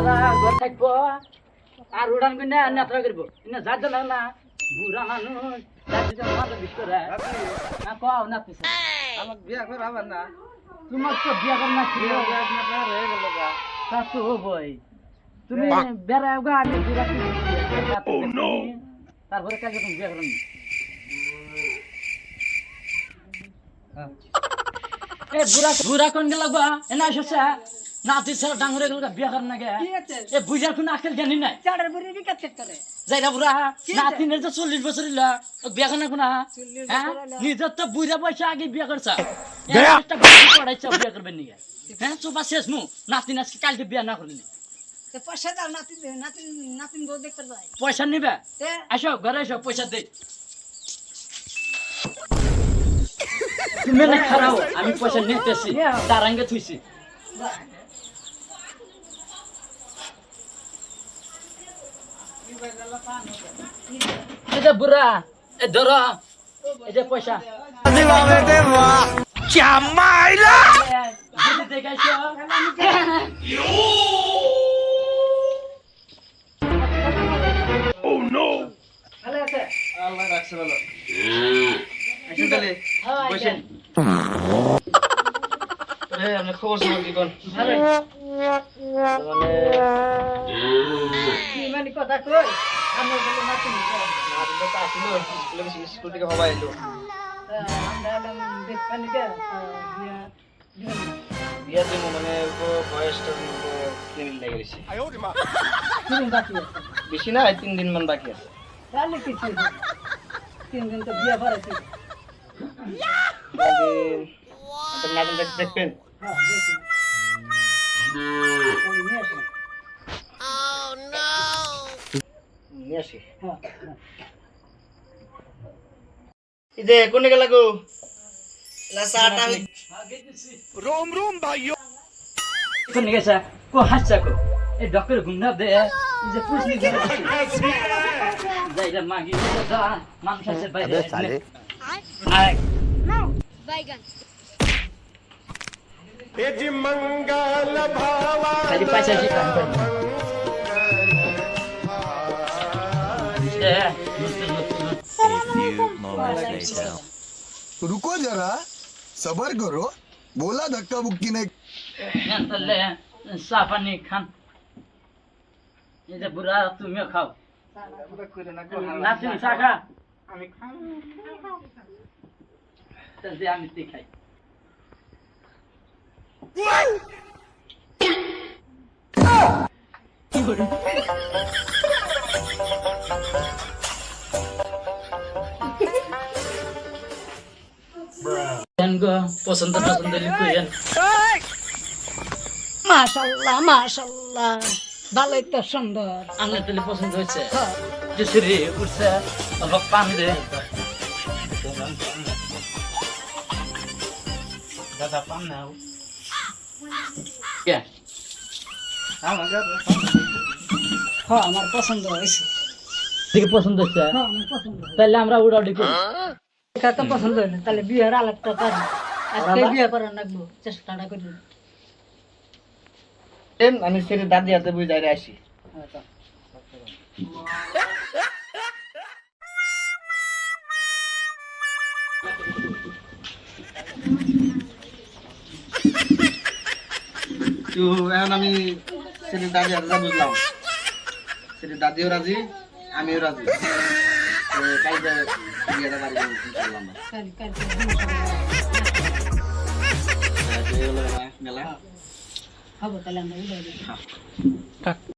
বুড়ারা ঘর থাকবো আর উড়ান কিনে নেত্রা করবো যা দিল না বুড়া মানুষ না কও না পিছে আমার বিয়া করা হবে না তোমার তো বিয়া কর না ছিল হয়ে গেল তা তো হবই তুমি বেড়াও গা আমি বুড়া তারপরে কাজে তুমি বিয়া করো এ বুড়া বুড়া কোন গেল গা এনা এসেছে নাতি ছেলে ডাঙরে গেল বিয়া করেন না গে এ বুঝার কোনো আকেল জানি নাই চাড়ের বুড়ি বিকাত চেক করে যাইরা বুড়া নাতিনের তো 40 বছর হইলা বিয়া করেন না কোনা হ্যাঁ নিজের তো বুড়া বয়সে আগে বিয়া করছা একটা বাচ্চা পড়াইছা বিয়া করবেন নি হ্যাঁ চোপা শেষ মু নাতিন আজকে কালকে বিয়া না করলি তো পয়সা দাও নাতিন নাতিন নাতিন বউ দেখতে যায় পয়সা নিবে আসো ঘরে এসো পয়সা দে তুমি না খারাও আমি পয়সা নিতেছি তার আঙ্গে থুইছি এটা বুড়া এ ধরো এটা পয়সা চামাইলা দেখাইছো ও নো ভালো আছে আল্লাহ রাখছে ভালো আসুন তাহলে বসেন আপনি খবর সবর কি কোন ভালো মানে কি মানে কথা কই আমরা বলে নাতিন তো আসলো স্কুলে গেছি স্কুল থেকে হবা এলো আমরা এলাম দেখপানি কে বিয়া বিয়া দিমু মানে বয়সটা লিমিট লেগে গেছে তিন বাকি আছে বেশি না 3 দিন মান বাকি আছে তাহলে কিছু 3 দিন তো বিয়া ভরাইছি আপনার নাতিনটা দেখবেন হ্যাঁ দেখি ওই নিয়ে আসো নিয়ে আসি হ্যাঁ ইদে কোনে গেলা গো লাসাটা रोम रोम भाइयों কোন গেছে কো হাসছা কো এই ডক্টর গুন্ডা দে এই যে পুছনি দে যাইরা মাগি দা মানুষ আছে বাইরে আয় बैगन तेज मंगल भावा খালি পয়সা জি কাম কর रुको जरा सबर करो बोला धक्का मुक्की नहीं তাহলে সাফানি খান এই যে বুড়া তুমিও খাও নাতিন শাখা আমি তাহলে আমি তে খাই গো পছন্দ পছন্দ লিখুন মাশাআল্লাহ মাশাআল্লাহ ভালোই তো সুন্দর আমার তাহলে পছন্দ হয়েছে হ্যাঁ জুসরি উঠছে অল্প পানি দে দাদা পান নাও কে হ্যাঁ আমার পছন্দ হয়েছে দেখে পছন্দ হচ্ছে হ্যাঁ আমার পছন্দ তাহলে আমরা উড়াউড়ি করি এটা তো পছন্দ হয়নি তাহলে বিয়ের আলাপটা পারি আজকে বিয়ে করার লাগবো চেষ্টাটা করি আমি সেরে দাদি হাতে বুঝাই আসি তো এখন আমি সেরে দাদি হাতে বুঝলাম সেরে দাদিও রাজি আমিও রাজি কালকে বিয়েটা বাড়ি করলাম মেলা হবো তাহলে আমরা উড়াই দিই